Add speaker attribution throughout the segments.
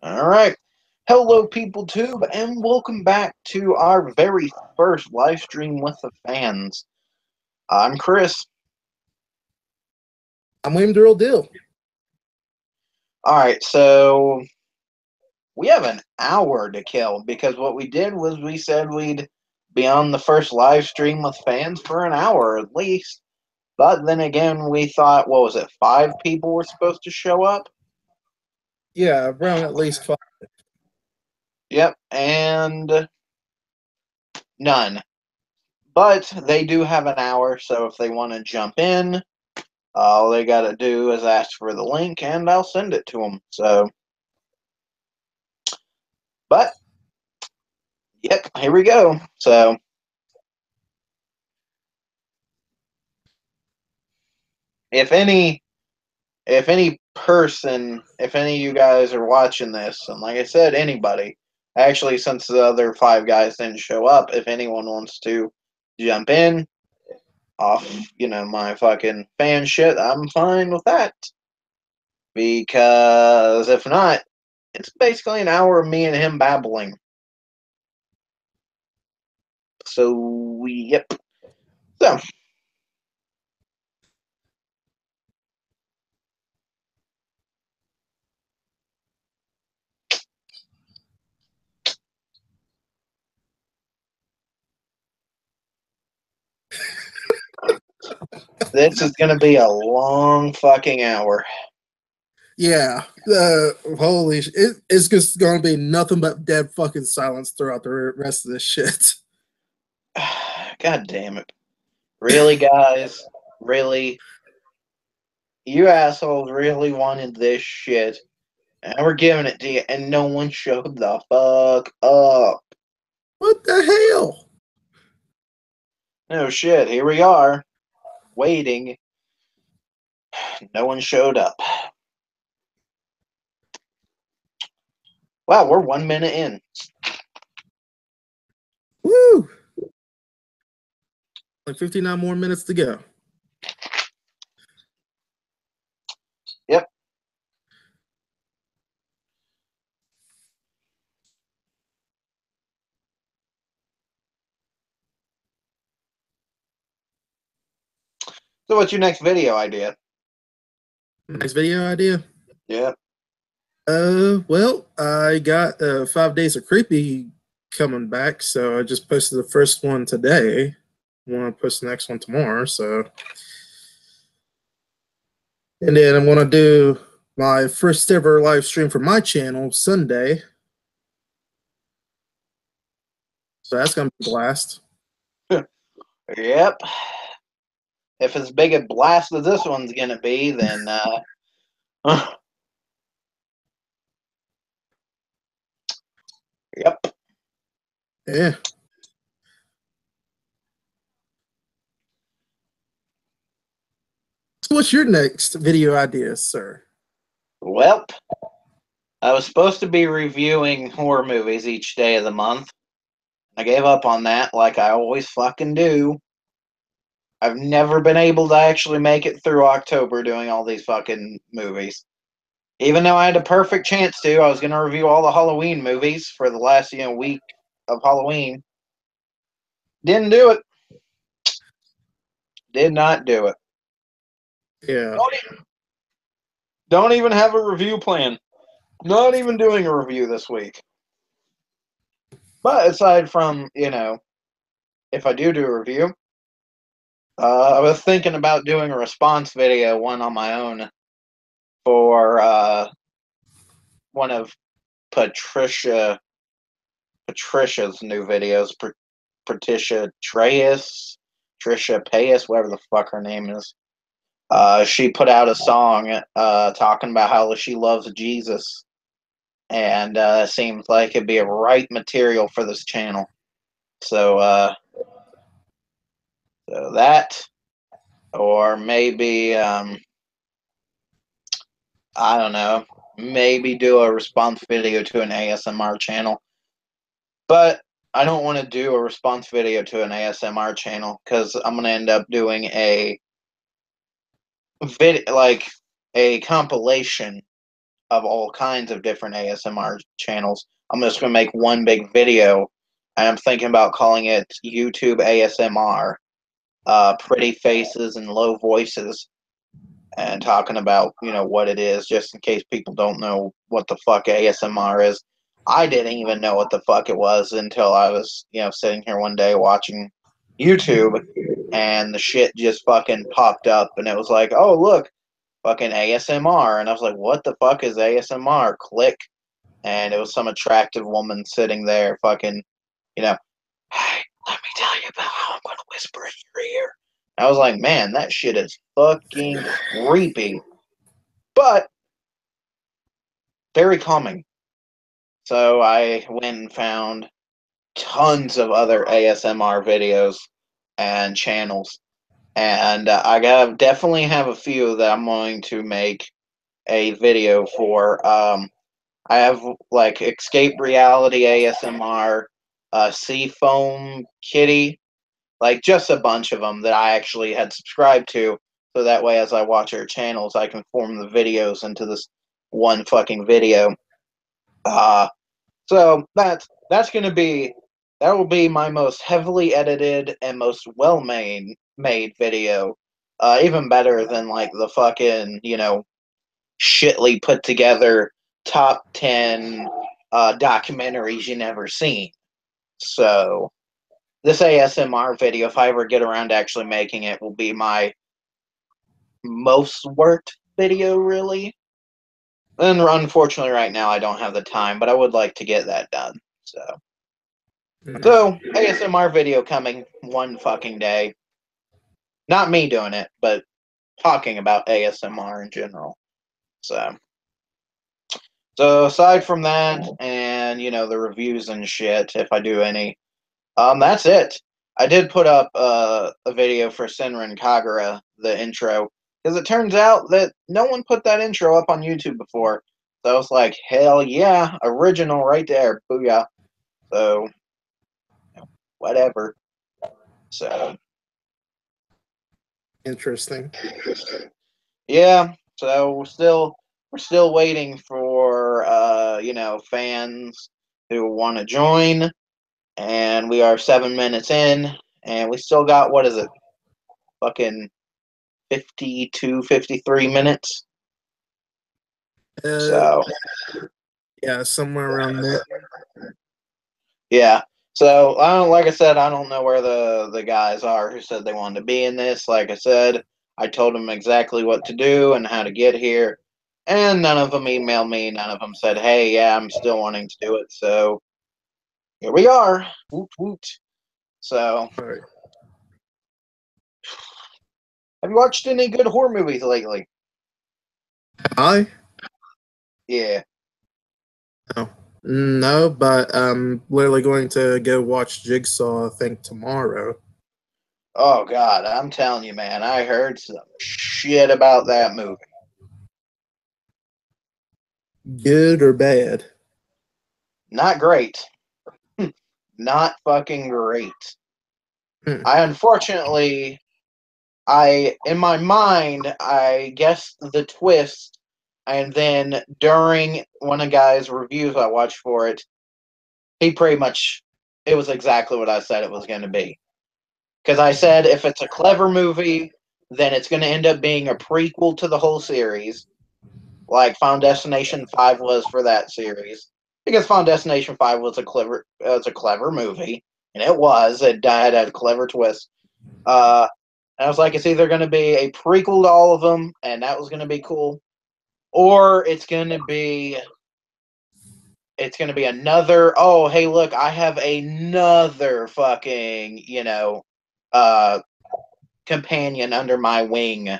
Speaker 1: All right. Hello, people tube, and welcome back to our very first live stream with the fans. I'm Chris.
Speaker 2: I'm William Durrell Dill.
Speaker 1: All right, so we have an hour to kill because what we did was we said we'd be on the first live stream with fans for an hour at least. But then again, we thought, what was it, 5 people were supposed to show up?
Speaker 2: Yeah, around at least 5.
Speaker 1: Yep, and none. But they do have an hour, so if they want to jump in, all they got to do is ask for the link, and I'll send it to them. So, but, yep, here we go. So, if any person, if any of you guys are watching this, and like I said, anybody, actually, since the other 5 guys didn't show up, if anyone wants to jump in off, my fucking fan shit, I'm fine with that. Because if not, it's basically an hour of me and him babbling. So, yep. So, this is going to be a long fucking hour.
Speaker 2: Yeah, holy it's just gonna be nothing but dead fucking silence throughout the rest of this shit.
Speaker 1: God damn it. Really, guys? Really? You assholes really wanted this shit. And we're giving it to you, and no one showed the fuck up.
Speaker 2: What the hell?
Speaker 1: No shit, here we are, waiting. No one showed up. Wow, we're 1 minute in.
Speaker 2: Woo! Like 59 more minutes to go.
Speaker 1: Yep. So what's your next video idea?
Speaker 2: Next video idea?
Speaker 1: Yep.
Speaker 2: Well, I got 5 Days of Creepy coming back, so I just posted the first one today. I want to post the next one tomorrow, so. And then I'm going to do my first ever live stream for my channel Sunday. So that's going to be a blast.
Speaker 1: Yep. If as big a blast as this one's going to be, then, yep.
Speaker 2: Yeah. So what's your next video idea, sir?
Speaker 1: Well, I was supposed to be reviewing horror movies each day of the month. I gave up on that like I always fucking do. I've never been able to actually make it through October doing all these fucking movies. Even though I had a perfect chance to, I was going to review all the Halloween movies for the last, week of Halloween. Didn't do it. Did not do it.
Speaker 2: Yeah.
Speaker 1: Don't even have a review plan. Not even doing a review this week. But aside from, if I do a review, I was thinking about doing a response video, one on my own, for one of Patricia's new videos. Patricia Tricia Payas, whatever the fuck her name is. She put out a song talking about how she loves Jesus, and seems like it'd be a right material for this channel. So, so that, or maybe I don't know, maybe do a response video to an ASMR channel. But I don't want to do a response video to an ASMR channel because I'm gonna end up doing a a compilation of all kinds of different ASMR channels. I'm just going to make one big video, and I'm thinking about calling it YouTube ASMR, pretty faces and low voices, and talking about, what it is, just in case people don't know what the fuck ASMR is. I didn't even know what the fuck it was until I was, sitting here one day watching YouTube, and the shit just fucking popped up, and it was like, oh, look, fucking ASMR. And I was like, what the fuck is ASMR? Click. And it was some attractive woman sitting there fucking, hey, let me tell you about how I'm going to whisper in your ear. I was like, man, that shit is fucking creepy. But very calming. So I went and found tons of other ASMR videos and channels. And definitely have a few that I'm going to make a video for. I have like Escape Reality ASMR, Seafoam Kitty, like just a bunch of them that I actually had subscribed to. So that way, as I watch her channels, I can form the videos into this one fucking video. So that's gonna be that will be my most heavily edited and most well made video. Even better than like the fucking shitly put together top 10 documentaries you never seen. So this ASMR video, if I ever get around to actually making it, will be my most worked video, really. And unfortunately, right now, I don't have the time, but I would like to get that done. So ASMR video coming one fucking day. Not me doing it, but talking about ASMR in general. So aside from that, and the reviews and shit, if I do any, that's it. I did put up a video for Senran Kagura, the intro, because it turns out that no one put that intro up on YouTube before. So I was like, hell yeah, original right there, booyah. So, whatever. So,
Speaker 2: Interesting.
Speaker 1: yeah. So we're still waiting for fans who want to join, and we are 7 minutes in, and we still got, what is it, fucking 52, 53 minutes.
Speaker 2: Uh,
Speaker 1: So
Speaker 2: yeah, somewhere around that.
Speaker 1: yeah. So I don't, like I said, I don't know where the guys are who said they wanted to be in this. Like I said, I told them exactly what to do and how to get here, and none of them emailed me. None of them said, "Hey, yeah, I'm still wanting to do it." So here we are. Woot woot. So,
Speaker 2: All right.
Speaker 1: have you watched any good horror movies lately?
Speaker 2: I
Speaker 1: Yeah.
Speaker 2: no, but I'm literally going to go watch Jigsaw, I think, tomorrow.
Speaker 1: Oh God, I'm telling you, man, I heard some shit about that movie.
Speaker 2: Good or bad?
Speaker 1: Not great. Not fucking great.
Speaker 2: Hmm.
Speaker 1: I unfortunately, in my mind, I guessed the twist, and then during one of the guy's reviews I watched for it, he pretty much, it was exactly what I said it was going to be. Because I said if it's a clever movie, then it's going to end up being a prequel to the whole series, like Final Destination 5 was for that series. Because Final Destination 5 was a clever movie, and it was. It had a clever twist. And I was like, it's either going to be a prequel to all of them, and that was going to be cool, or it's going to be another. Oh, hey, look, I have another fucking uh, companion under my wing.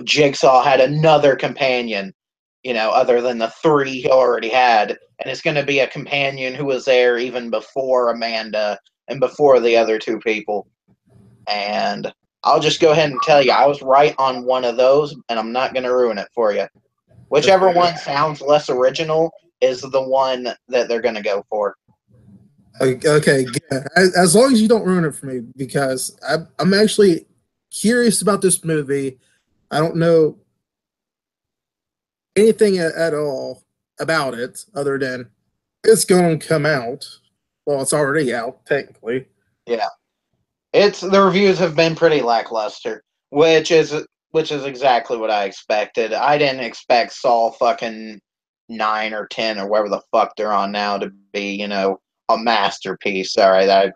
Speaker 1: Jigsaw had another companion. Other than the three he already had, and it's going to be a companion who was there even before Amanda and before the other two people. And I'll just go ahead and tell you, I was right on one of those, and I'm not going to ruin it for you. Whichever one sounds less original is the one that they're going to go for.
Speaker 2: Okay, good. As long as you don't ruin it for me, because I'm actually curious about this movie. I don't know. anything at all about it other than it's going to come out. Well, it's already out technically.
Speaker 1: Yeah. It's the reviews have been pretty lackluster, which is exactly what I expected. I didn't expect Saw fucking 9 or 10 or whatever the fuck they're on now to be, a masterpiece. Sorry, I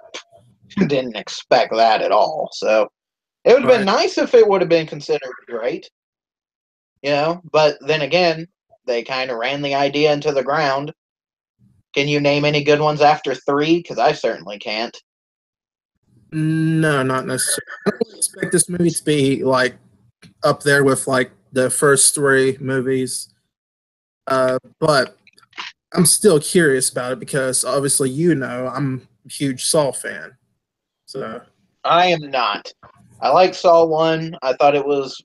Speaker 1: didn't expect that at all. So it would have been
Speaker 2: Right.
Speaker 1: nice if it would have been considered great, But then again, they kind of ran the idea into the ground. Can you name any good ones after 3? Because I certainly can't.
Speaker 2: No, not necessarily. I don't expect this movie to be like up there with like the first 3 movies. But I'm still curious about it because obviously I'm a huge Saw fan. So
Speaker 1: I am not. I like Saw 1. I thought it was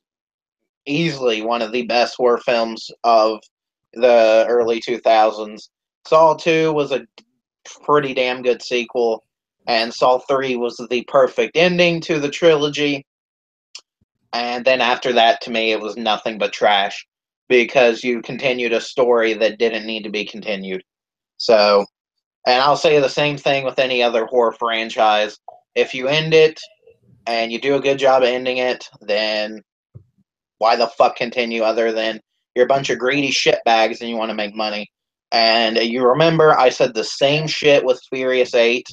Speaker 1: easily one of the best horror films of the early 2000s. Saw 2 was a pretty damn good sequel, and Saw 3 was the perfect ending to the trilogy. And then after that, to me, it was nothing but trash because you continued a story that didn't need to be continued. So, and I'll say the same thing with any other horror franchise. If you end it and you do a good job of ending it, then why the fuck continue other than you're a bunch of greedy shitbags and you want to make money? And you remember I said the same shit with Furious 8.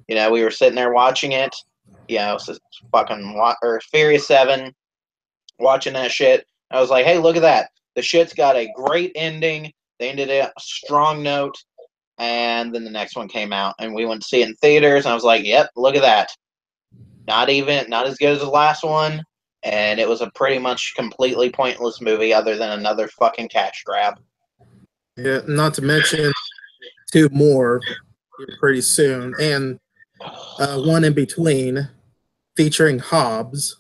Speaker 1: We were sitting there watching it, so or Furious 7, watching that shit. I was like, hey, look at that. The shit's got a great ending. They ended it a strong note. And then the next one came out, and we went to see it in theaters. And I was like, yep, look at that. Not as good as the last one. And it was a pretty much completely pointless movie other than another fucking cash grab.
Speaker 2: yeah, not to mention 2 more pretty soon, and one in between featuring Hobbs.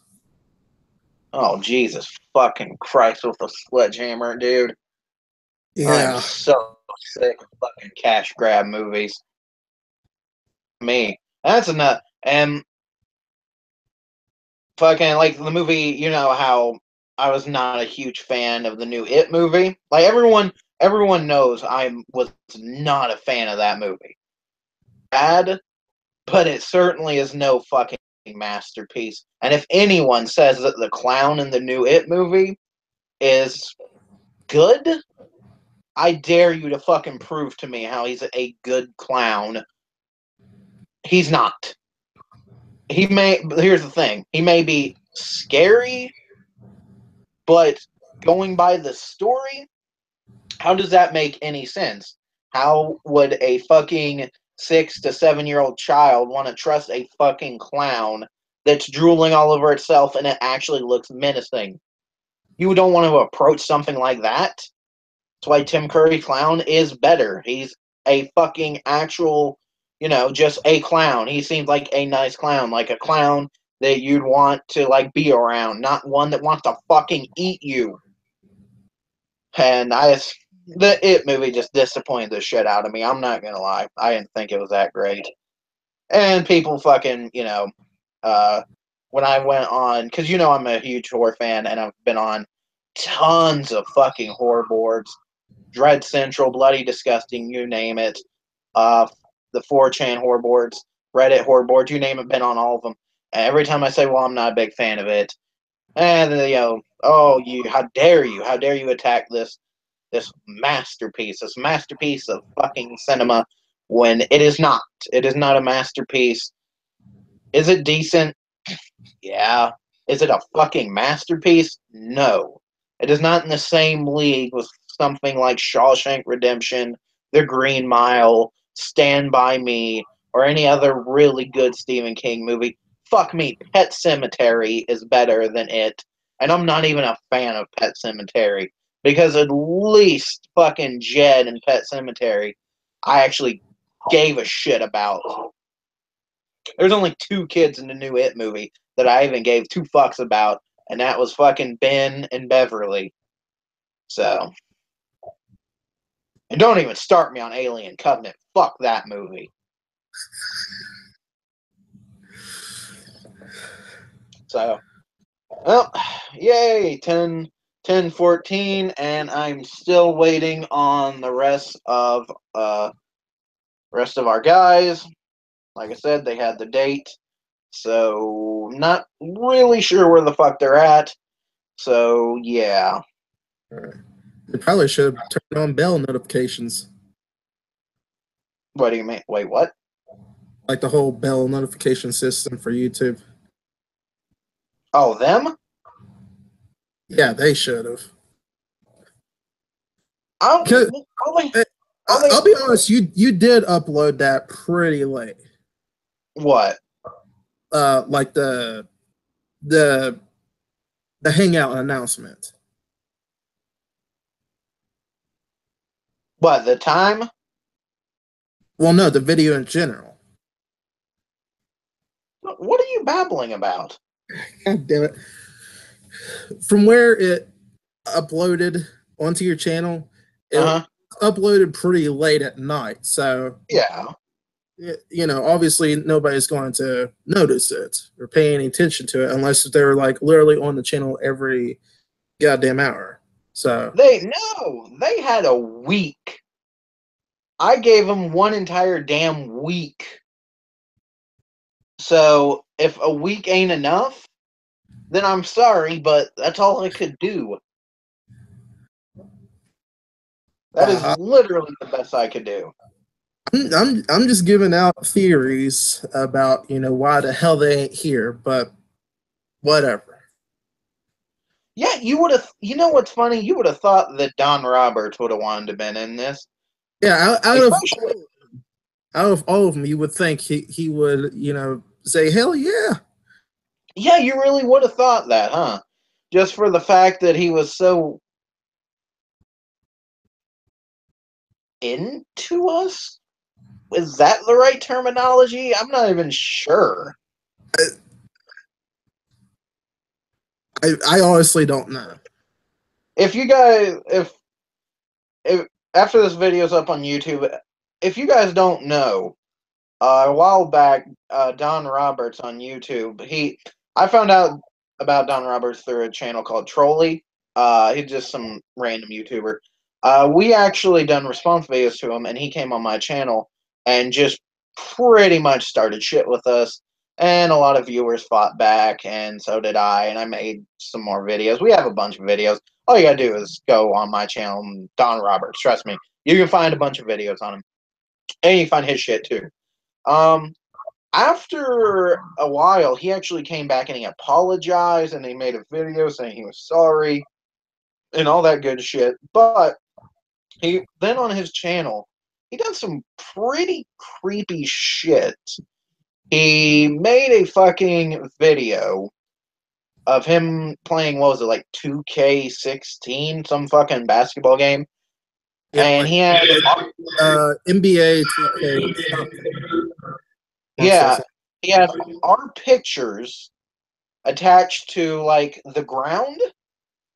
Speaker 1: Oh, Jesus fucking Christ with a sledgehammer, dude. I'm
Speaker 2: Yeah,
Speaker 1: so sick of fucking cash grab movies. Me. That's enough. And fucking, like, the movie, you know how I was not a huge fan of the new It movie? Like, everyone knows I was not a fan of that movie. Bad, but it certainly is no fucking masterpiece. And if anyone says that the clown in the new It movie is good, I dare you to fucking prove to me how he's a good clown. He's not. Here's the thing. He may be scary, but going by the story, how does that make any sense? How would a fucking 6 to 7 year old child want to trust a fucking clown that's drooling all over itself and it actually looks menacing? You don't want to approach something like that. That's why Tim Curry clown is better. He's a fucking actual, just a clown. He seems like a nice clown, like a clown that you'd want to like be around, not one that wants to fucking eat you. And the It movie just disappointed the shit out of me. I'm not gonna lie. I didn't think it was that great. And people fucking, when I went on, because I'm a huge horror fan, and I've been on tons of fucking horror boards, Dread Central, Bloody Disgusting, you name it. The 4chan horror boards, Reddit horror boards, you name it, been on all of them. And every time I say, well, I'm not a big fan of it, and how dare you attack this masterpiece of fucking cinema when it is not. It is not a masterpiece. Is it decent? Yeah. Is it a fucking masterpiece? No. It is not in the same league with something like Shawshank Redemption, The Green Mile, Stand By Me, or any other really good Stephen King movie. Fuck me, Pet Sematary is better than it. And I'm not even a fan of Pet Sematary. Because at least fucking Jed and Pet Sematary, I actually gave a shit about. There's only 2 kids in the new It movie that I even gave 2 fucks about, and that was fucking Ben and Beverly. So, and don't even start me on Alien Covenant. Fuck that movie. So, well, yay, 10 10-14, and I'm still waiting on the rest of our guys. Like I said, they had the date, so not really sure where the fuck they're at. So yeah.
Speaker 2: They probably should have turned on bell notifications,
Speaker 1: What do you mean? Wait, what?
Speaker 2: like the whole bell notification system for YouTube.
Speaker 1: Oh, them?
Speaker 2: Yeah, they should have.
Speaker 1: I'll,
Speaker 2: Because
Speaker 1: I'll,
Speaker 2: I'll be honest, you did upload that pretty late.
Speaker 1: what?
Speaker 2: Like the hangout announcement.
Speaker 1: What, the time?
Speaker 2: Well, no, the video in general.
Speaker 1: What are you babbling about?
Speaker 2: God damn it! From where it uploaded onto your channel, it was uploaded pretty late at night. So
Speaker 1: yeah,
Speaker 2: you know, obviously nobody's going to notice it or pay any attention to it unless they're like literally on the channel every goddamn hour. So
Speaker 1: they had a week. I gave them one entire damn week. So if a week ain't enough, then I'm sorry, but that's all I could do. That is literally the best I could do.
Speaker 2: I'm just giving out theories about, you know, why the hell they ain't here, but whatever.
Speaker 1: Yeah, you would have. You know what's funny? You would have thought that Don Roberts would have wanted to been in this.
Speaker 2: Yeah, out of all of them, you would think he would, you know, say hell yeah.
Speaker 1: Yeah, you really would have thought that, huh? Just for the fact that he was so into us? Is that the right terminology? I'm not even sure.
Speaker 2: I honestly don't know.
Speaker 1: If you guys, if after this video's up on YouTube, if you guys don't know, a while back, Don Roberts on YouTube, I found out about Don Roberts through a channel called Trolley. He's just some random YouTuber. We actually done response videos to him, and he came on my channel and just pretty much started shit with us. And a lot of viewers fought back, and so did I. And I made some more videos. We have a bunch of videos. All you gotta do is go on my channel, Don Roberts. Trust me, you can find a bunch of videos on him, and you can find his shit too. After a while, he actually came back and he apologized, and he made a video saying he was sorry and all that good shit. But he then on his channel, he done some pretty creepy shit. He made a fucking video of him playing, what was it, like 2K16, some fucking basketball game.
Speaker 2: Yeah,
Speaker 1: and
Speaker 2: like,
Speaker 1: he had
Speaker 2: NBA 2K.
Speaker 1: Yeah, he had our pictures attached to like the ground.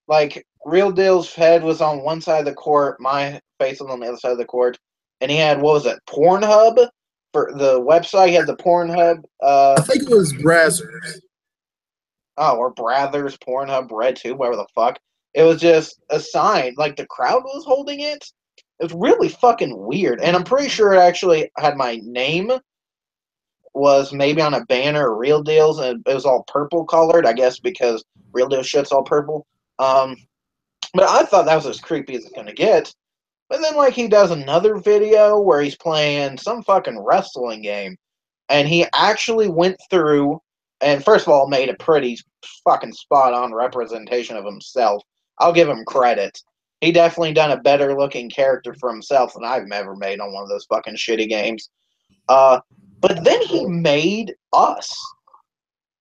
Speaker 1: Like Real Deal's head was on one side of the court, my face was on the other side of the court, and he had, what was it, Pornhub for the website. He had the Pornhub.
Speaker 2: I think it was Brazzers.
Speaker 1: Oh, or Brathers, Pornhub, RedTube, whatever the fuck. It was just a sign, like the crowd was holding it. It was really fucking weird, and I'm pretty sure it actually had my name. Was maybe on a banner of Real Deals, and it was all purple colored, I guess because Real Deal shit's all purple. But I thought that was as creepy as it's gonna get. But then, like, he does another video where he's playing some fucking wrestling game, and he actually went through and first of all made a pretty fucking spot on representation of himself. I'll give him credit. He definitely done a better looking character for himself than I've ever made on one of those fucking shitty games. But then he made us.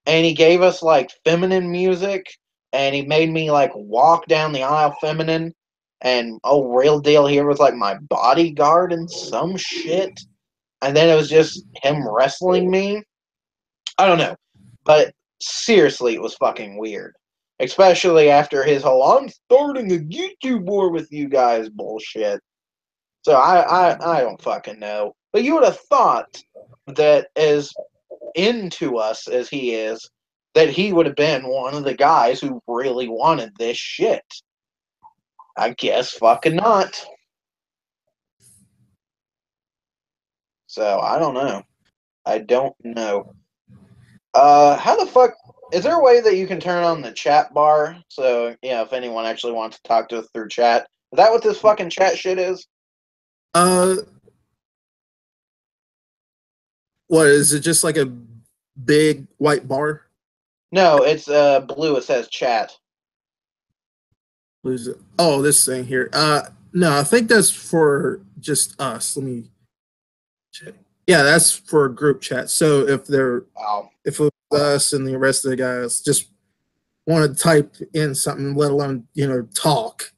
Speaker 1: And he gave us like feminine music. And he made me like walk down the aisle feminine. And Real Deal here was like my bodyguard and some shit. And then it was just him wrestling me. I don't know. But seriously, it was fucking weird. Especially after his whole I'm starting a YouTube war with you guys bullshit. So I don't fucking know. But you would have thought that as into us as he is, that he would have been one of the guys who really wanted this shit. I guess fucking not. So I don't know. I don't know. How the fuck is there a way that you can turn on the chat bar so if anyone actually wants to talk to us through chat? Is that what this fucking chat shit is?
Speaker 2: What is it? Just like a big white bar?
Speaker 1: No, it's blue. It says chat.
Speaker 2: Who's it? Oh, this thing here. No, I think that's for just us. Let me check. Yeah, that's for a group chat. So if if it was us and the rest of the guys just want to type in something, let alone talk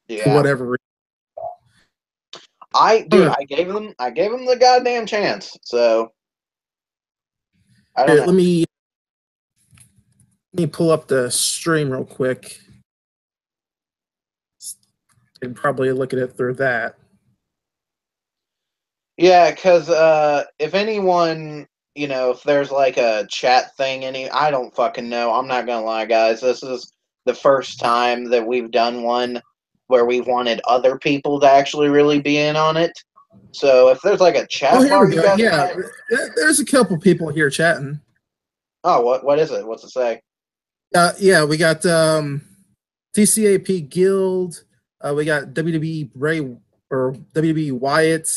Speaker 2: for whatever reason.
Speaker 1: I gave them the goddamn chance. So I don't know.
Speaker 2: Let me pull up the stream real quick. And probably look at it through that.
Speaker 1: Yeah, because if anyone, if there's like a chat thing, I don't fucking know. I'm not gonna lie, guys. This is the first time that we've done one where we've wanted other people to actually really be in on it. So if there's like a chat bar, you guys,
Speaker 2: yeah, there's a couple people here chatting.
Speaker 1: Oh, what is it? What's it say?
Speaker 2: Yeah, we got TCAP Guild. We got WWE Ray or WWE Wyatt,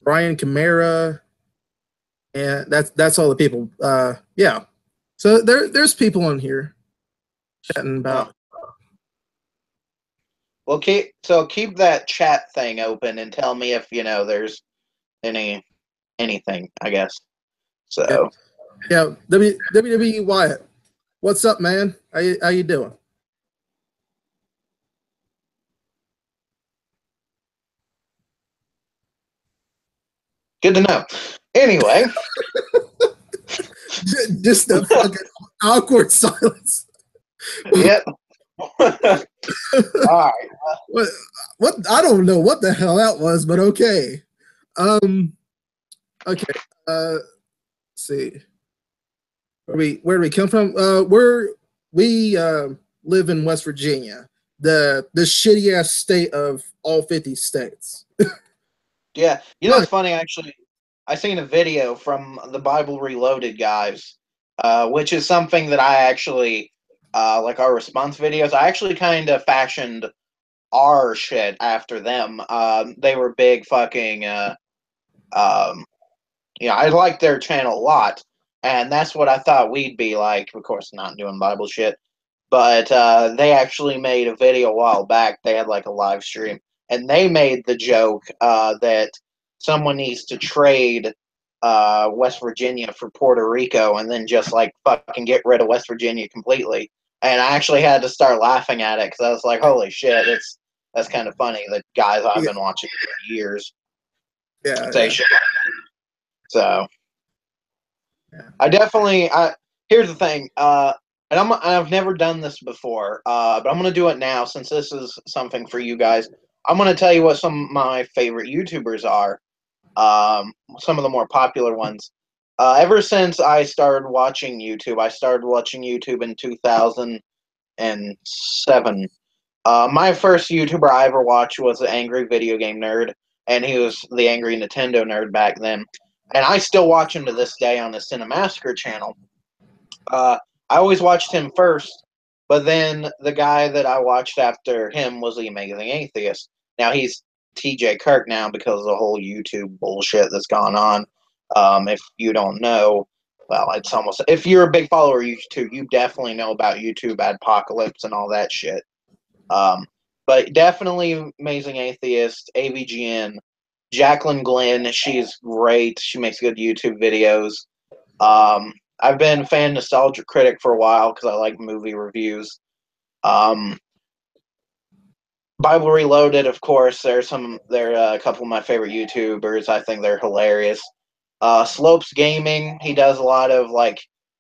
Speaker 2: Brian Camara, and that's all the people. Yeah, so there's people on here chatting about.
Speaker 1: Well, keep that chat thing open and tell me if there's anything. I guess so.
Speaker 2: Yeah, WWE Wyatt, what's up, man? How you doing?
Speaker 1: Good to know. Anyway.
Speaker 2: Just a fucking awkward silence.
Speaker 1: Yep. All right.
Speaker 2: What? I don't know what the hell that was, but okay. Okay. Let's see. Where do we come from? We live in West Virginia, the shitty ass state of all 50 states.
Speaker 1: Yeah, it's funny actually. I seen a video from the Bible Reloaded guys, which is something that I actually like our response videos. I actually kind of fashioned our shit after them. They were big fucking. I liked their channel a lot, and that's what I thought we'd be like. Of course, not doing Bible shit, but they actually made a video a while back. They had like a live stream, and they made the joke that someone needs to trade West Virginia for Puerto Rico, and then just like fucking get rid of West Virginia completely. And I actually had to start laughing at it because I was like, "Holy shit!" That's kind of funny. The guys I've been watching for years, say shit. So, I definitely. Here's the thing. And I've never done this before, but I'm gonna do it now since this is something for you guys. I'm gonna tell you what some of my favorite YouTubers are. Some of the more popular ones. Ever since I started watching YouTube, I started watching YouTube in 2007. My first YouTuber I ever watched was the Angry Video Game Nerd, and he was the Angry Nintendo Nerd back then. And I still watch him to this day on the Cinemassacre channel. I always watched him first, but then the guy that I watched after him was the Amazing Atheist. Now he's TJ Kirk now because of the whole YouTube bullshit that's gone on. If you don't know, well, it's almost if you're a big follower of YouTube, you definitely know about YouTube Adpocalypse and all that shit. But definitely Amazing Atheist, AVGN, Jacqueline Glenn. She's great. She makes good YouTube videos. I've been a fan Nostalgia Critic for a while because I like movie reviews. Bible Reloaded, of course. They're a couple of my favorite YouTubers. I think they're hilarious. Slopes Gaming. He does a lot of like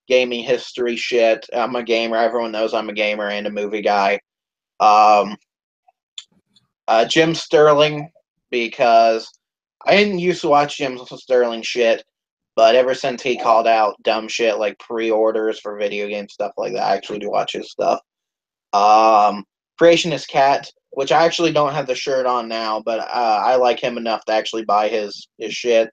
Speaker 1: gaming history shit. I'm a gamer. Everyone knows I'm a gamer and a movie guy. Jim Sterling, because I didn't used to watch Jim Sterling shit, but ever since he called out dumb shit like pre-orders for video game stuff like that, I actually do watch his stuff. Creationist Cat, which I actually don't have the shirt on now, but I like him enough to actually buy his shit.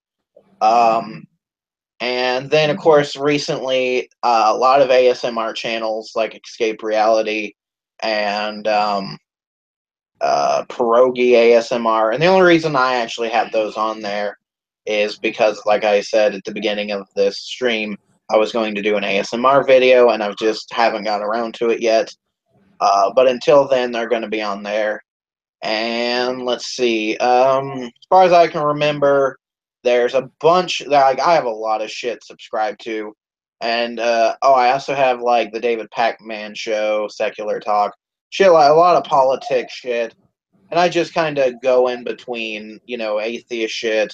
Speaker 1: And then, of course, recently, a lot of ASMR channels like Escape Reality and Pierogi ASMR. And the only reason I actually have those on there is because, like I said at the beginning of this stream, I was going to do an ASMR video, and I just haven't got around to it yet. But until then, they're going to be on there. And let's see. As far as I can remember, there's a bunch. Like I have a lot of shit subscribed to, and I also have like the David Pakman Show, Secular Talk, shit, like a lot of politics shit. And I just kind of go in between, atheist shit,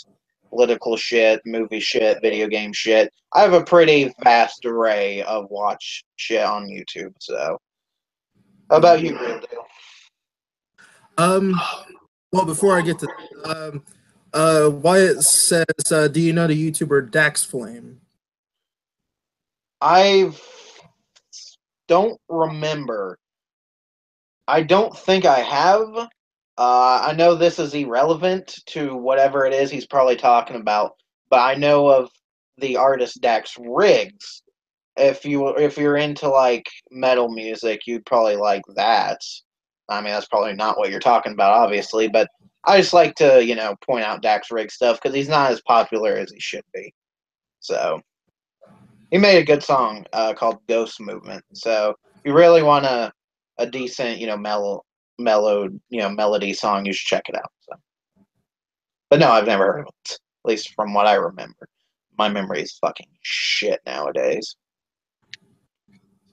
Speaker 1: political shit, movie shit, video game shit. I have a pretty vast array of watch shit on YouTube. So, how about you, Real Deal?
Speaker 2: Well, before I get to Wyatt says, do you know the YouTuber Dax Flame?
Speaker 1: I don't remember. I don't think I have. I know this is irrelevant to whatever it is he's probably talking about, but I know of the artist Dax Riggs. If you're into like metal music, you'd probably like that. I mean, that's probably not what you're talking about, obviously, but I just like to, point out Dax Riggs stuff because he's not as popular as he should be. So he made a good song called "Ghost Movement." So if you really want a decent, melody song, you should check it out. So, but no, I've never heard of it. At least from what I remember. My memory is fucking shit nowadays.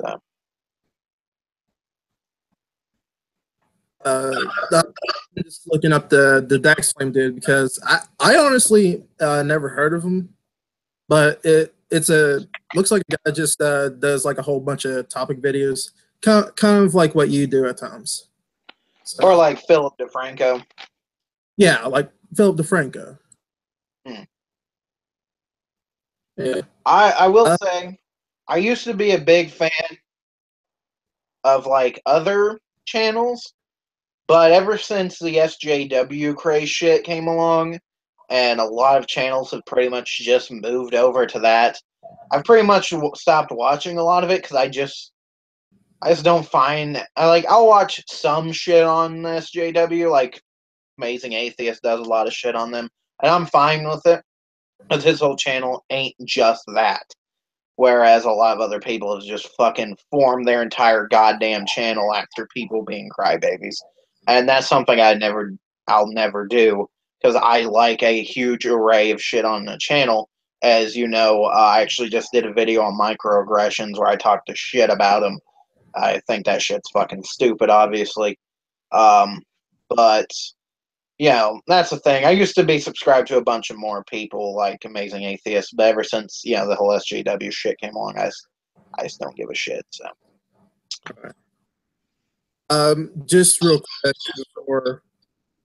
Speaker 1: So.
Speaker 2: I'm just looking up the Dax Flame dude because I honestly never heard of him, but it's looks like a guy that just does like a whole bunch of topic videos, kind of like what you do at times.
Speaker 1: So. Or like Philip DeFranco.
Speaker 2: Yeah, like Philip DeFranco.
Speaker 1: Yeah. I will say, I used to be a big fan of like other channels, but ever since the SJW craze shit came along, and a lot of channels have pretty much just moved over to that, I've pretty much stopped watching a lot of it because I just don't find I'll watch some shit on SJW, like Amazing Atheist does a lot of shit on them, and I'm fine with it because his whole channel ain't just that. Whereas a lot of other people have just fucking formed their entire goddamn channel after people being crybabies. And that's something I'll never do because I like a huge array of shit on the channel. As you know, I actually just did a video on microaggressions where I talked to shit about them. I think that shit's fucking stupid, obviously. But that's the thing. I used to be subscribed to a bunch of more people like Amazing Atheists, but ever since the whole SJW shit came along, I just don't give a shit. So,
Speaker 2: just real quick before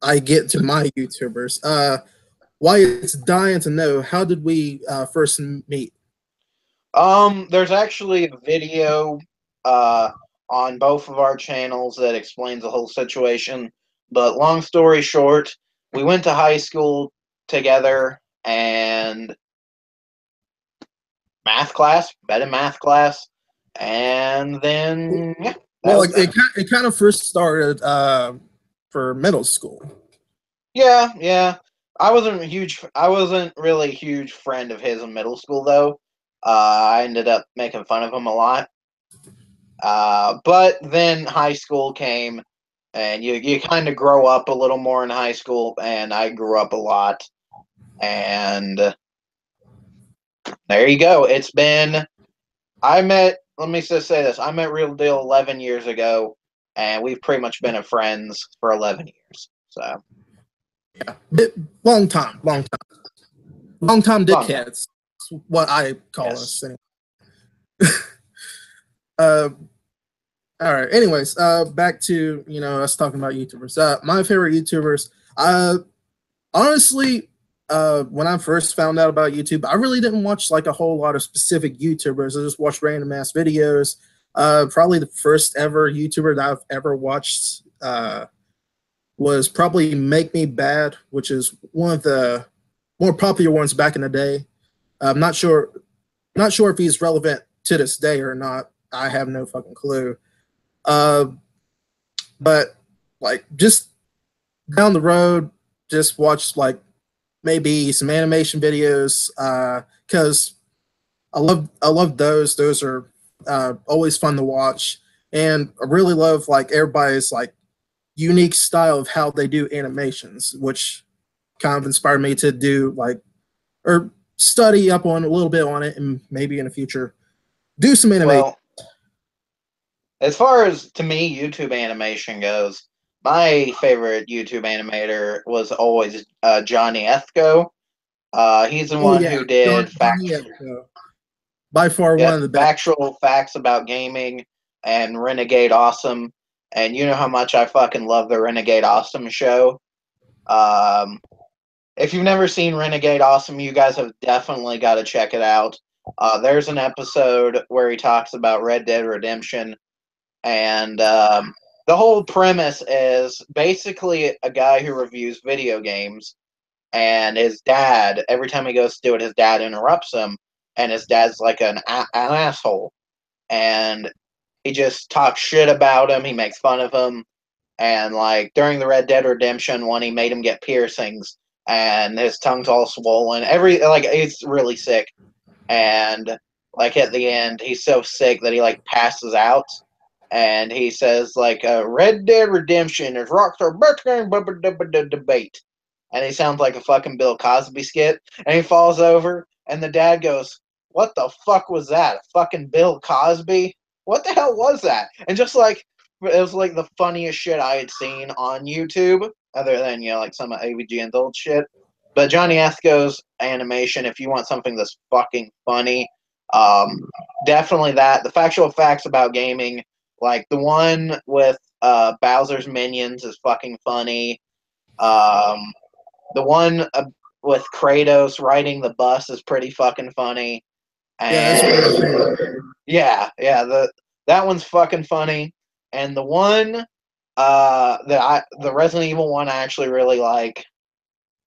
Speaker 2: I get to my YouTubers, Wyatt's dying to know, how did we first meet?
Speaker 1: There's actually a video on both of our channels that explains the whole situation. But long story short, we went to high school together and met in math class, and then
Speaker 2: well, it kind of first started for middle school.
Speaker 1: Yeah. I wasn't really a huge friend of his in middle school though. I ended up making fun of him a lot. But then high school came, and you kind of grow up a little more in high school, and I grew up a lot. And there you go. Let me just say this. I met Real Deal 11 years ago, and we've pretty much been friends for 11 years. So.
Speaker 2: Yeah, long time dickheads. What I call us. Anyway. All right. Anyways, back to us talking about YouTubers. My favorite YouTubers. Honestly, when I first found out about YouTube, I really didn't watch like a whole lot of specific YouTubers. I just watched random ass videos. Probably the first ever YouTuber that I've ever watched was probably Make Me Bad, which is one of the more popular ones back in the day. I'm not sure if he's relevant to this day or not. I have no fucking clue. Uh, but like just down the road, just watch like maybe some animation videos because I love those. Those are always fun to watch, and I really love like everybody's like unique style of how they do animations, which kind of inspired me to do like or study up on a little bit on it, and maybe in the future do some animation.
Speaker 1: Well, as far as to me YouTube animation goes, my favorite YouTube animator was always Johnny Ethko. He's the
Speaker 2: Oh
Speaker 1: one
Speaker 2: yeah,
Speaker 1: who did
Speaker 2: Johnny by far one of the best.
Speaker 1: factual facts about gaming and Renegade Awesome. And you know how much I fucking love the Renegade Awesome show. Um, if you've never seen Renegade Awesome, you guys have definitely got to check it out. There's an episode where he talks about Red Dead Redemption, and the whole premise is basically a guy who reviews video games, and his dad, every time he goes to do it, his dad interrupts him, and his dad's like an asshole, and he just talks shit about him. He makes fun of him, and like during the Red Dead Redemption one, he made him get piercings, and his tongue's all swollen. It's really sick, and like at the end, he's so sick that he like passes out, and he says like Red Dead Redemption is Rockstar best game debate, and he sounds like a fucking Bill Cosby skit, and he falls over, and the dad goes, "What the fuck was that? A fucking Bill Cosby? What the hell was that?" And just like it was like the funniest shit I had seen on YouTube, other than like some of AVG and old shit. But Johnny Ethko's animation, if you want something that's fucking funny, definitely that. The factual facts about gaming, like the one with Bowser's Minions, is fucking funny. Um, the one with Kratos riding the bus is pretty fucking funny.
Speaker 2: Yeah, that's one of my
Speaker 1: And
Speaker 2: favorite.
Speaker 1: that one's fucking funny. And the one the Resident Evil one I actually really like.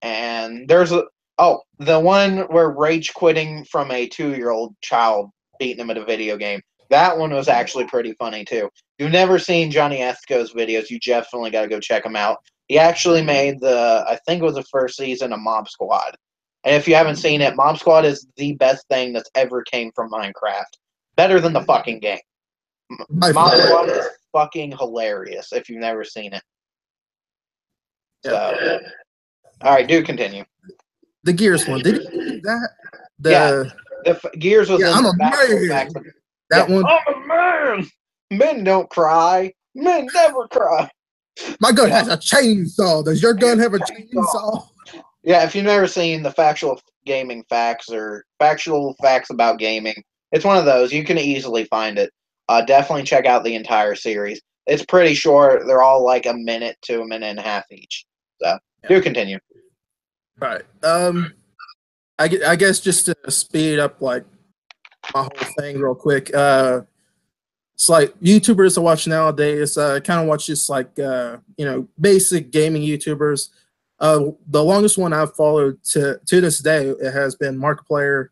Speaker 1: And the one where rage quitting from a 2-year-old child beating him at a video game. That one was actually pretty funny too. If you've never seen Johnny Ethko's videos, you definitely got to go check him out. He actually made I think it was the first season of Mob Squad. And if you haven't seen it, Mob Squad is the best thing that's ever came from Minecraft. Better than the fucking game. Mob Squad is fucking hilarious if you've never seen it. So, all right, do continue.
Speaker 2: The Gears one, did you see that?
Speaker 1: The Gears was in
Speaker 2: I'm
Speaker 1: the
Speaker 2: a man.
Speaker 1: back.
Speaker 2: That one.
Speaker 1: I'm a man. Men don't cry. Men never cry.
Speaker 2: My gun has a chainsaw. Does your gun have a chainsaw?
Speaker 1: Yeah, if you've never seen the factual gaming facts or factual facts about gaming, it's one of those. You can easily find it. Definitely check out the entire series. It's pretty short. They're all like a minute to a minute and a half each. So, do continue.
Speaker 2: All right. I guess just to speed up like my whole thing real quick. It's like YouTubers I watch nowadays. Kind of watch just like basic gaming YouTubers. The longest one I've followed to this day it has been Markiplier.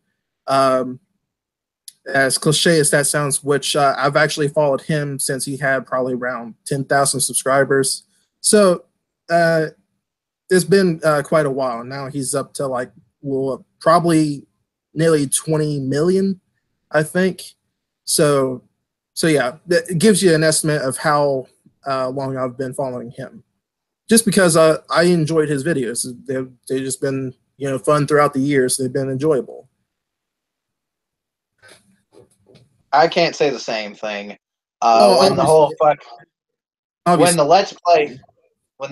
Speaker 2: As cliche as that sounds, which I've actually followed him since he had probably around 10,000 subscribers. So it's been quite a while. Now he's up to like probably nearly 20 million, I think. So yeah, that gives you an estimate of how long I've been following him. Just because I enjoyed his videos, they've just been fun throughout the years. They've been enjoyable.
Speaker 1: I can't say the same thing.
Speaker 2: Oh,
Speaker 1: When the whole
Speaker 2: obviously.
Speaker 1: when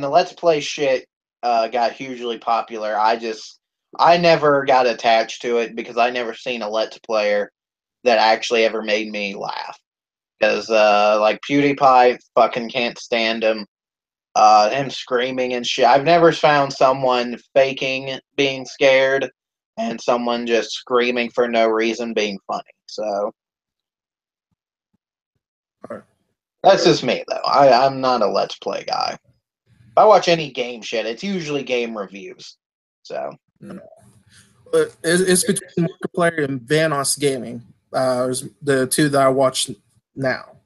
Speaker 1: the Let's Play shit got hugely popular, I never got attached to it because I never seen a Let's Player that actually ever made me laugh. Because like PewDiePie, fucking can't stand him. Him screaming and shit. I've never found someone faking being scared and someone just screaming for no reason being funny. So
Speaker 2: Alright.
Speaker 1: That's just me, though. I'm not a Let's Play guy. If I watch any game shit, it's usually game reviews. So,
Speaker 2: But it's between Markiplier and Vanoss Gaming. Is the two that I watch now.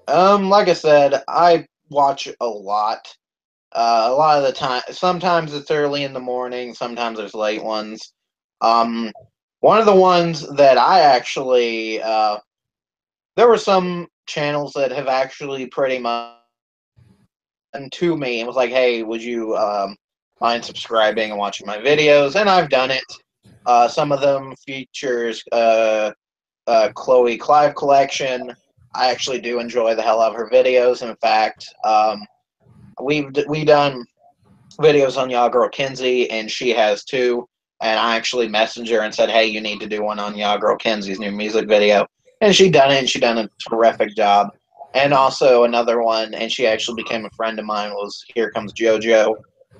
Speaker 1: like I said, I watch a lot. A lot of the time, sometimes it's early in the morning, sometimes there's late ones. One of the ones that I actually, there were some channels that have actually pretty much to me and was like, "Hey, would you mind subscribing and watching my videos?" And I've done it. Some of them features Chloe Clive collection. I actually do enjoy the hell out of her videos. In fact, we done videos on Yagro Kinsey, and she has too. And I actually messaged her and said, "Hey, you need to do one on Yagro Kinsey's new music video." And she done it, and she done a terrific job. And also another one, and she actually became a friend of mine, was Here Comes JoJo.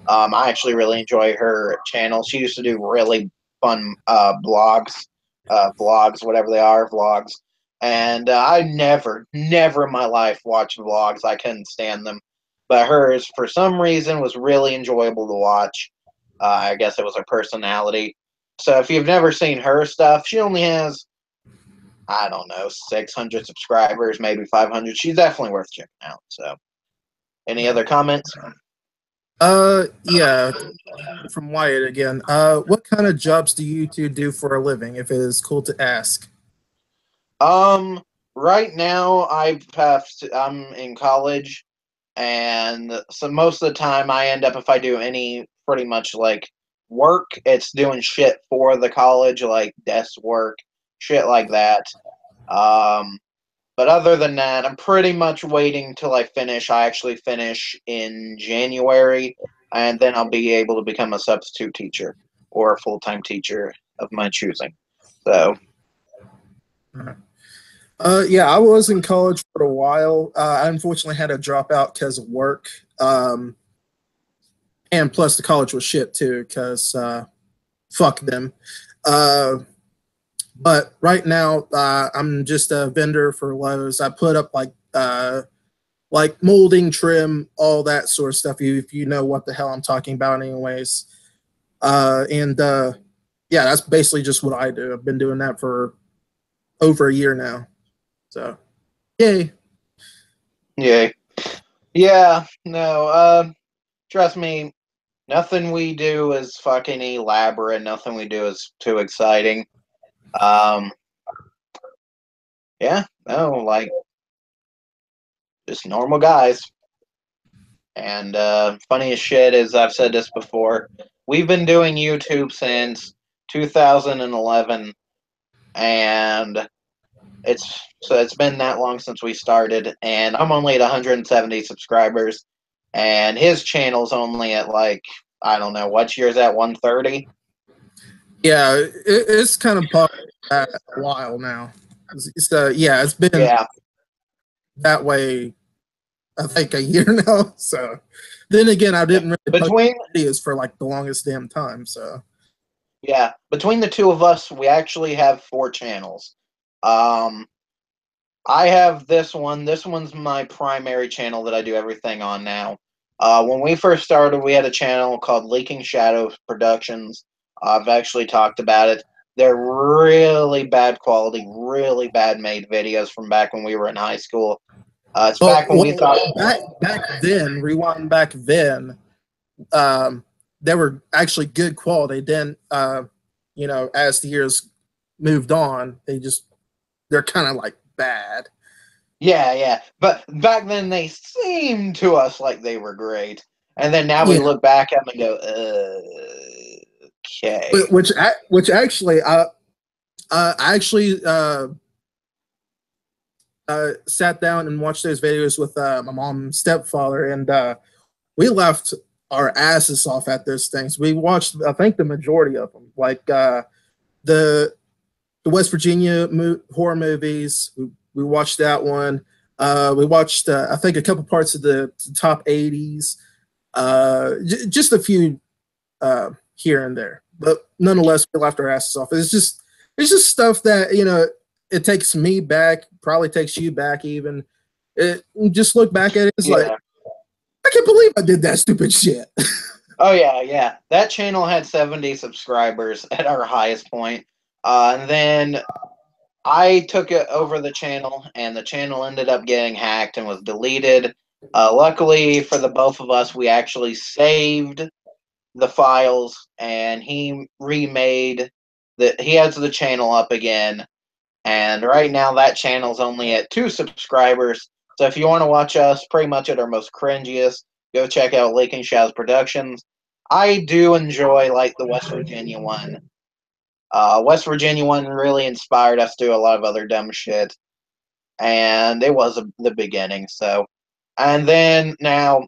Speaker 1: I actually really enjoy her channel. She used to do really fun vlogs, whatever they are, vlogs. And I never in my life watched vlogs. I couldn't stand them. But hers, for some reason, was really enjoyable to watch. I guess it was her personality. So if you've never seen her stuff, she only has, I don't know, 600 subscribers, maybe 500. She's definitely worth checking out. So, any other comments?
Speaker 2: Yeah, from Wyatt again. What kind of jobs do you two do for a living, if it is cool to ask?
Speaker 1: Right now I'm in college, and so most of the time I end up, if I do any pretty much like work, it's doing shit for the college, like desk work, shit like that. Um, but other than that, I'm pretty much waiting till I finish. I actually finish in January, and then I'll be able to become a substitute teacher or a full-time teacher of my choosing. So,
Speaker 2: Yeah, I was in college for a while. I unfortunately had to drop out because of work. And plus the college was shit too, because fuck them. But right now, I'm just a vendor for Lowe's. I put up like molding, trim, all that sort of stuff. If you know what the hell I'm talking about, anyways. And yeah, that's basically just what I do. I've been doing that for over a year now. So, yay.
Speaker 1: yeah. Yeah, no, trust me, nothing we do is fucking elaborate, nothing we do is too exciting. Um, yeah, no, like, just normal guys. And funny as shit is, I've said this before, we've been doing YouTube since 2011, and it's been that long since we started, and I'm only at 170 subscribers, and his channel's only at like, I don't know, what year's at 130?
Speaker 2: Yeah, it's kind of popular a while now. Yeah, it's been
Speaker 1: Yeah.
Speaker 2: that way, I think, a year now. So then again, I didn't really post
Speaker 1: Between
Speaker 2: videos for like the longest damn time. So
Speaker 1: between the two of us, we actually have 4 channels. Um, I have this one. This one's my primary channel that I do everything on now. When we first started, we had a channel called Leaking Shadows Productions. I've actually talked about it. They're really bad quality, really bad made videos from back when we were in high school. It's back when we thought.
Speaker 2: back then, rewind back then, they were actually good quality. Then, you know, as the years moved on, they're kind of like bad.
Speaker 1: Yeah, yeah. But back then they seemed to us like they were great. And then now we
Speaker 2: Yeah,
Speaker 1: look back at them and go, okay.
Speaker 2: which actually, I actually sat down and watched those videos with my mom and stepfather, and we left our asses off at those things. We watched, I think, the majority of them, like the West Virginia horror movies. We watched that one. We watched, I think, a couple parts of the top 80s, just a few here and there. But nonetheless, we left our asses off. It's just stuff that, you know, it takes me back, probably takes you back even. Just look back at it, it's like, I can't believe I did that stupid shit.
Speaker 1: Oh yeah. That channel had 70 subscribers at our highest point. And then I took it over the channel, and the channel ended up getting hacked and was deleted. Luckily for the both of us, we actually saved the files, and he remade he has the channel up again. And right now, that channel's only at 2 subscribers. So if you want to watch us pretty much at our most cringiest, go check out Leaking Shadows Productions. I do enjoy like the West Virginia one. West Virginia one really inspired us to do a lot of other dumb shit, and it was the beginning. So, and then now,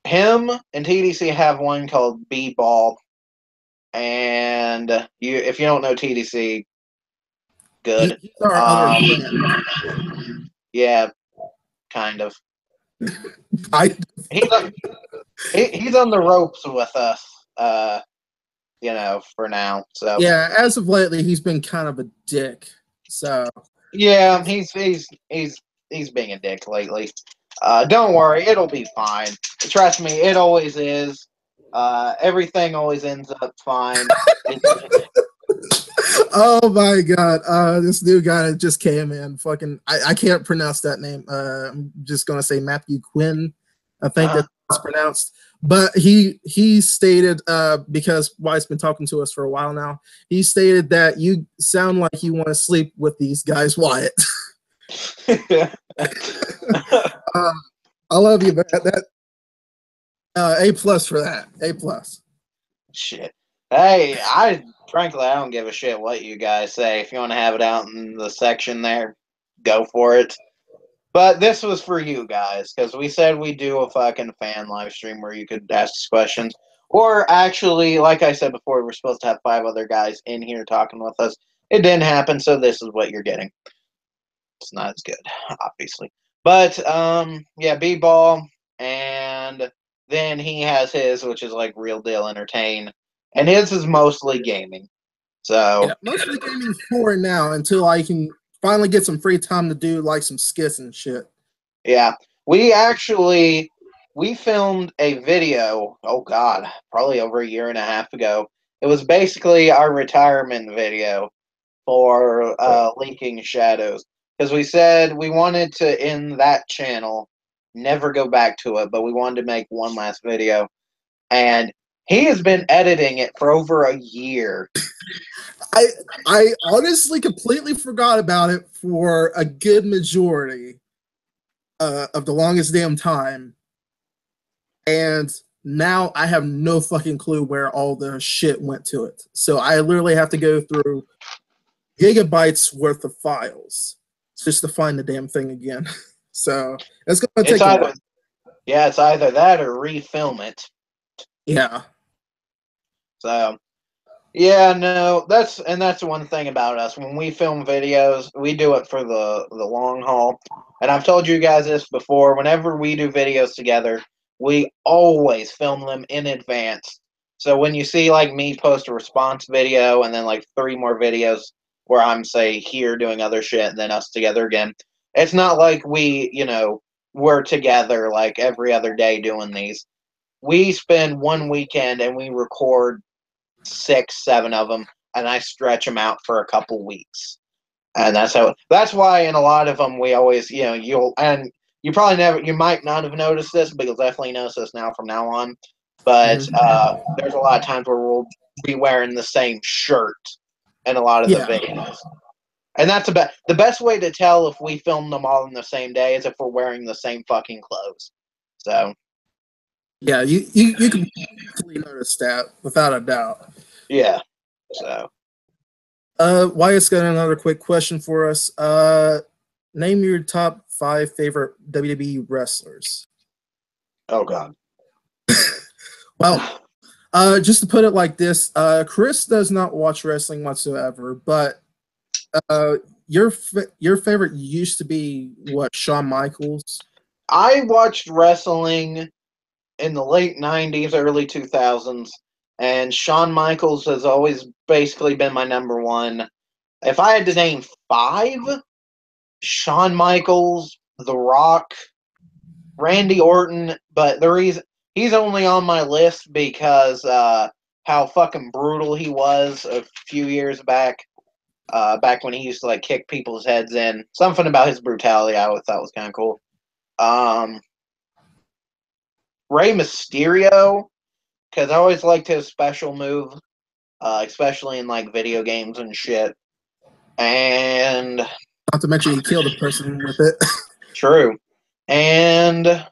Speaker 1: him and TDC have one called B-Ball, and if you don't know TDC, good.
Speaker 2: He's our other friend.
Speaker 1: Yeah, kind of.
Speaker 2: I
Speaker 1: He's on the ropes with us, for now. So
Speaker 2: yeah, as of lately, he's been kind of a dick. So
Speaker 1: yeah, he's being a dick lately. Don't worry, it'll be fine. Trust me, it always is. Everything always ends up fine.
Speaker 2: oh my god, this new guy that just came in. Fucking, I can't pronounce that name. I'm just gonna say Matthew Quinn. I think that's pronounced. But he stated, because Wyatt's been talking to us for a while now, he stated that you sound like you want to sleep with these guys, Wyatt. I love you, man. That A+ for that. A+.
Speaker 1: Shit. Hey, frankly, I don't give a shit what you guys say. If you want to have it out in the section there, go for it. But this was for you guys, because we said we'd do a fucking fan live stream where you could ask questions. Or actually, like I said before, we're supposed to have 5 other guys in here talking with us. It didn't happen, so this is what you're getting. It's not as good, obviously. But, yeah, B-Ball, and then he has his, which is like Real Deal Entertain. And his is mostly gaming. So
Speaker 2: yeah, mostly gaming for now until I can finally get some free time to do like some skits and shit.
Speaker 1: Yeah. We filmed a video, oh god, probably over a year and a half ago. It was basically our retirement video for Leaking Shadows. Because we said we wanted to end that channel, never go back to it, but we wanted to make one last video. And he has been editing it for over a year.
Speaker 2: I honestly completely forgot about it for a good majority of the longest damn time. And now I have no fucking clue where all the shit went to it. So I literally have to go through gigabytes worth of files just to find the damn thing again. So it's gonna take a while.
Speaker 1: Yeah, it's either that or refilm it.
Speaker 2: Yeah.
Speaker 1: So yeah, no, that's one thing about us. When we film videos, we do it for the long haul. And I've told you guys this before, whenever we do videos together, we always film them in advance. So when you see like me post a response video and then like 3 more videos where I'm say here doing other shit and then us together again, it's not like we're together like every other day doing these. We spend one weekend and we record 6, 7 of them, and I stretch them out for a couple weeks. And that's why in a lot of them we always, you might not have noticed this, but you'll definitely notice this now from now on. But there's a lot of times where we'll be wearing the same shirt in a lot of the videos. And that's the best way to tell if we film them all in the same day is if we're wearing the same fucking clothes. So
Speaker 2: yeah, you can definitely notice that without a doubt.
Speaker 1: Yeah. So
Speaker 2: Wyatt's got another quick question for us. Name your top 5 favorite WWE wrestlers.
Speaker 1: Oh god.
Speaker 2: Well, just to put it like this, Chris does not watch wrestling whatsoever, but your favorite used to be what, Shawn Michaels?
Speaker 1: I watched wrestling in the late 90s, early 2000s, and Shawn Michaels has always basically been my number one. if I had to name 5, Shawn Michaels, The Rock, Randy Orton, but the reason he's only on my list because how fucking brutal he was a few years back. Back when he used to like kick people's heads in. Something about his brutality I always thought was kind of cool. Rey Mysterio, because I always liked his special move, especially in like video games and shit. And
Speaker 2: not to mention he killed a person with it.
Speaker 1: True. And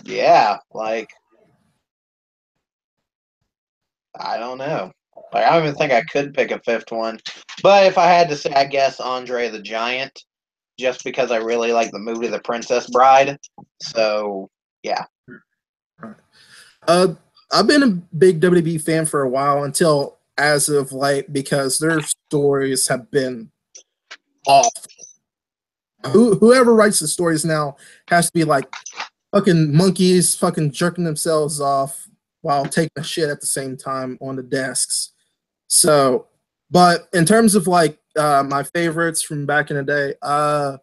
Speaker 1: yeah, like I don't know. Like I don't even think I could pick a 5th one. But if I had to say, I guess Andre the Giant, just because I really like the movie The Princess Bride. So yeah.
Speaker 2: I've been a big WWE fan for a while until as of late because their stories have been awful. Whoever writes the stories now has to be like fucking monkeys fucking jerking themselves off while taking a shit at the same time on the desks. So, but in terms of like my favorites from back in the day, I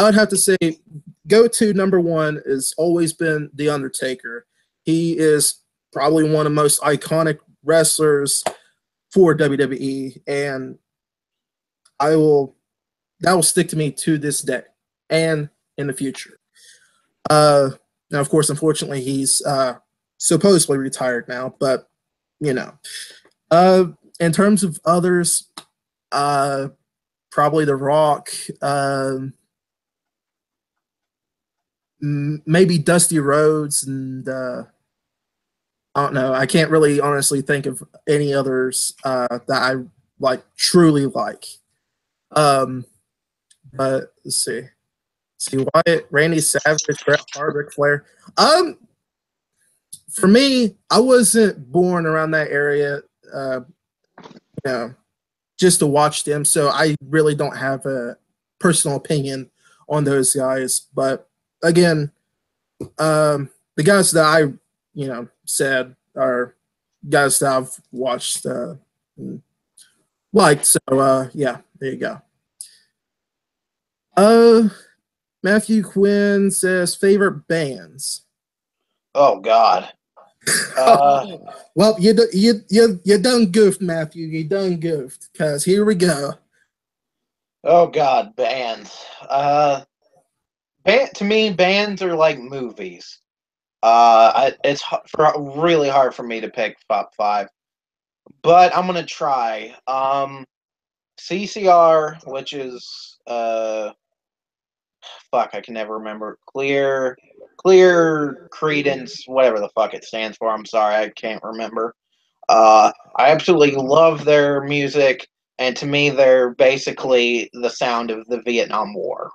Speaker 2: would have to say go-to number 1 has always been The Undertaker. He is probably one of the most iconic wrestlers for WWE, and that will stick to me to this day and in the future. Now, of course, unfortunately, he's supposedly retired now, but you know. In terms of others, probably The Rock, maybe Dusty Rhodes, and I don't know. I can't really honestly think of any others that I like truly like. But let's see. Wyatt, Randy Savage, Bret Hart, Ric Flair. For me, I wasn't born around that area, just to watch them. So I really don't have a personal opinion on those guys. But again, the guys that I, said are guys that I've watched, liked. So yeah, there you go. Matthew Quinn says favorite bands.
Speaker 1: Oh God.
Speaker 2: Well, you done goofed, Matthew. You done goofed. Cause here we go.
Speaker 1: Oh God, bands. To me, bands are like movies. It's really hard for me to pick top 5, but I'm gonna try. CCR, which is fuck, I can never remember. Clear Credence, whatever the fuck it stands for. I'm sorry, I can't remember. I absolutely love their music, and to me, they're basically the sound of the Vietnam War.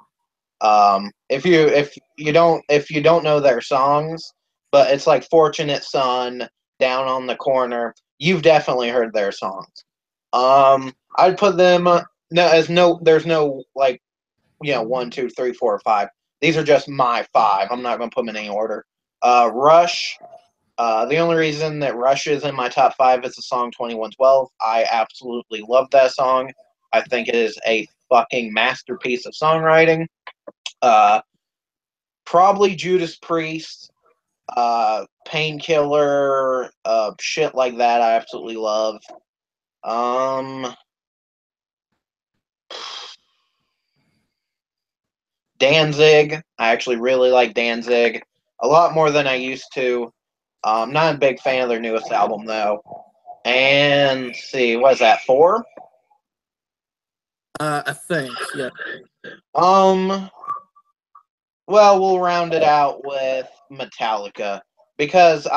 Speaker 1: If you don't know their songs, but it's like Fortunate Son, Down on the Corner, you've definitely heard their songs. I'd put them there's no like 1, 2, 3, 4, 5. These are just my 5. I'm not gonna put them in any order. Rush. The only reason that Rush is in my top 5 is the song 2112. I absolutely love that song. I think it is a fucking masterpiece of songwriting. Probably Judas Priest, Painkiller, shit like that. I absolutely love. Danzig. I actually really like Danzig a lot more than I used to. Not a big fan of their newest album though. And let's see, what is that, 4?
Speaker 2: I think, yeah.
Speaker 1: Well, we'll round it out with Metallica because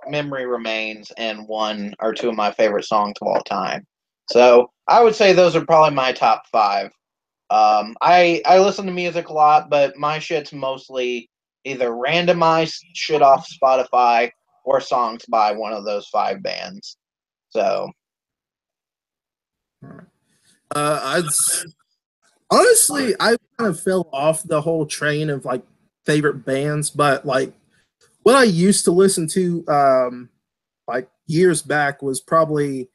Speaker 1: Memory Remains and 1 or 2 of my favorite songs of all time. So I would say those are probably my top 5. I listen to music a lot, but my shit's mostly either randomized shit off Spotify or songs by one of those 5 bands. So,
Speaker 2: honestly, I kind of fell off the whole train of like favorite bands, but like what I used to listen to like years back was probably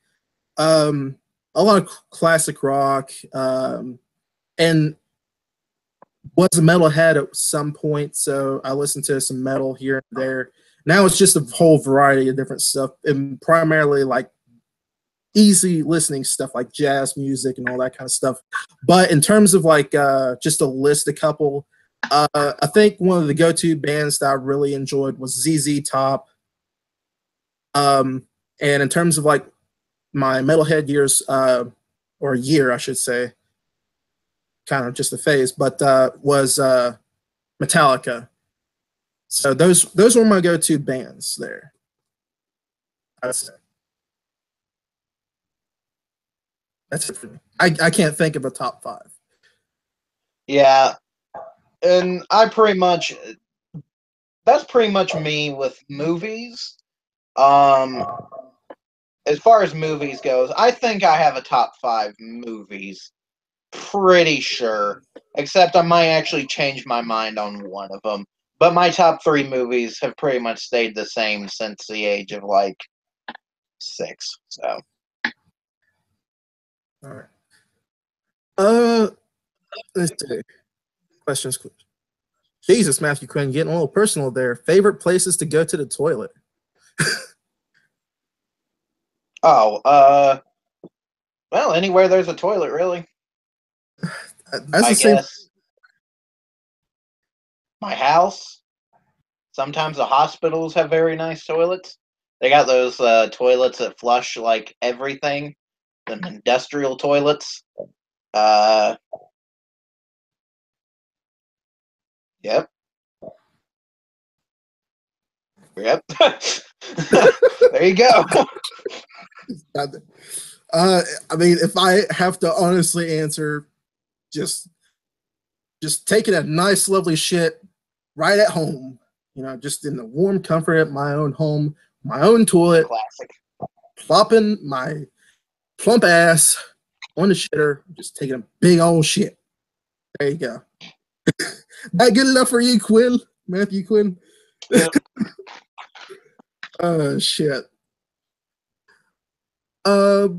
Speaker 2: um, a lot of classic rock, and was a metalhead at some point, so I listened to some metal here and there. Now it's just a whole variety of different stuff, and primarily like easy listening stuff like jazz music and all that kind of stuff. But in terms of like just to list a couple, I think one of the go-to bands that I really enjoyed was ZZ Top. And in terms of like my metalhead years, or year, I should say, kind of just a phase, but was Metallica. So those were my go-to bands there, I'd say. That's it for me. I can't think of a top five.
Speaker 1: Yeah, and that's pretty much me with movies. Um, as far as movies goes, I think I have a top 5 movies. Pretty sure. Except I might actually change my mind on one of them. But my top 3 movies have pretty much stayed the same since the age of like 6. So.
Speaker 2: All right. Uh, let's see. Questions. Jesus, Matthew Quinn, getting a little personal there. Favorite places to go to the toilet?
Speaker 1: Oh, well, anywhere there's a toilet, really.
Speaker 2: That's
Speaker 1: I
Speaker 2: the same.
Speaker 1: guess. My house. Sometimes the hospitals have very nice toilets. They got those toilets that flush like everything. The industrial toilets. Uh, yep. Yep. There you go.
Speaker 2: I mean, if I have to honestly answer, just taking a nice, lovely shit right at home. You know, just in the warm comfort of my own home, my own toilet,
Speaker 1: Classic.
Speaker 2: plopping my plump ass on the shitter, just taking a big old shit. There you go. That good enough for you, Quinn? Matthew Quinn?
Speaker 1: Yep.
Speaker 2: Oh, shit. Uh,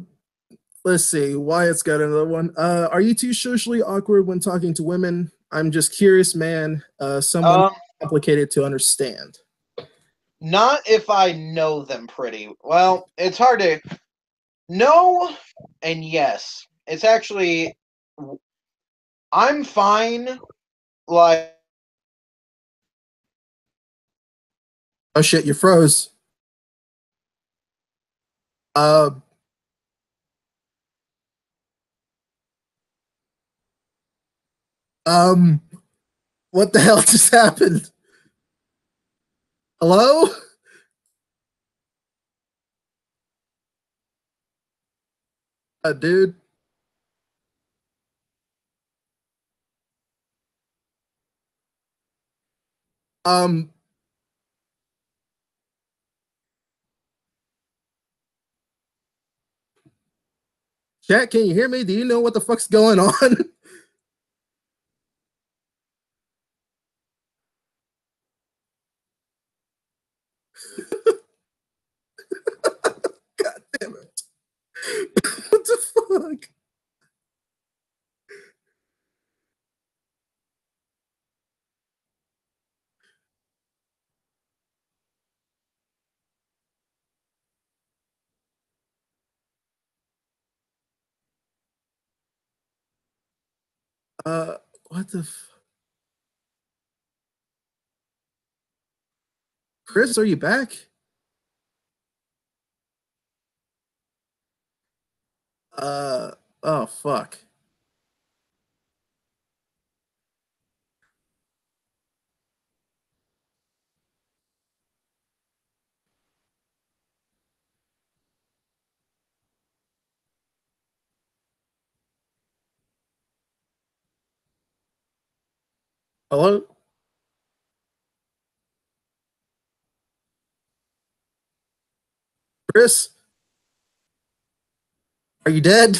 Speaker 2: let's see. Wyatt's got another one. Are you too socially awkward when talking to women? I'm just curious, man. Someone complicated to understand.
Speaker 1: Not if I know them pretty well. It's hard to no and yes. It's actually I'm fine. Like
Speaker 2: Oh shit, you froze. Uh, um, what the hell just happened? Hello? Dude. Um, chat, can you hear me? Do you know what the fuck's going on? God damn it. What the fuck? Uh, what the Chris, are you back? Uh, oh fuck. Hello? Chris? Are you dead?